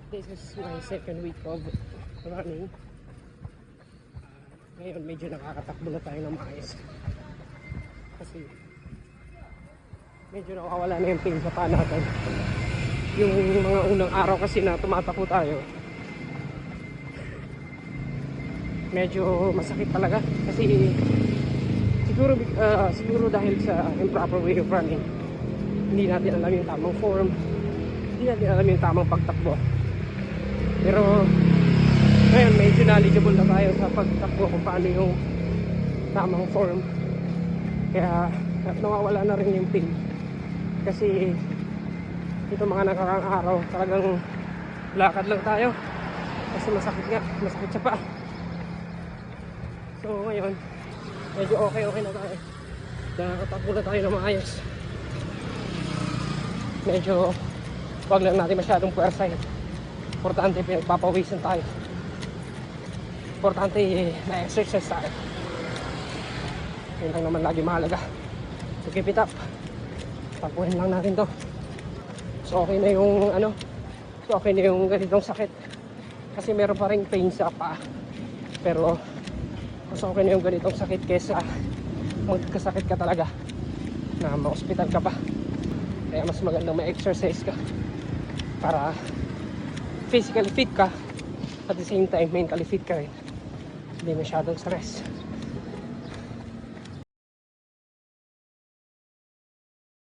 This is my second week of running. Ngayon medyo nakakatakbo na tayo ng maayos. Kasi medyo nakawala na yung pain sa paa natin. Yung mga unang araw kasi na tumatakbo tayo, medyo masakit talaga. Kasi siguro dahil sa improper way of running, hindi natin alam yung tamang form, hindi natin alam yung tamang pagtakbo. Pero ngayon medyo knowledgeable na tayo sa pagtakbo kung paano yung tamang form. Kaya nawawala na rin yung pain. Kasi ito mga nakaraang araw talagang lakad lang tayo kasi masakit sa paa. So ngayon medyo okay na tayo, nakakatakbo na tayo na maayos. Medyo wag lang natin masyadong puwersahin. Importante pinagpapawisan tayo, importante na exercise tayo. Yun lang naman lagi mahalaga. So keep it up, takbuhin lang natin to. So okay na yung ganitong sakit, kasi meron pa rin pain sa paa. Pero mas okay na yung ganitong sakit kesa magkasakit ka talaga na ma-hospital ka pa. Kaya mas magandang ma-exercise ka para physically fit ka, at the same time mentally fit ka rin, hindi masyadong stress.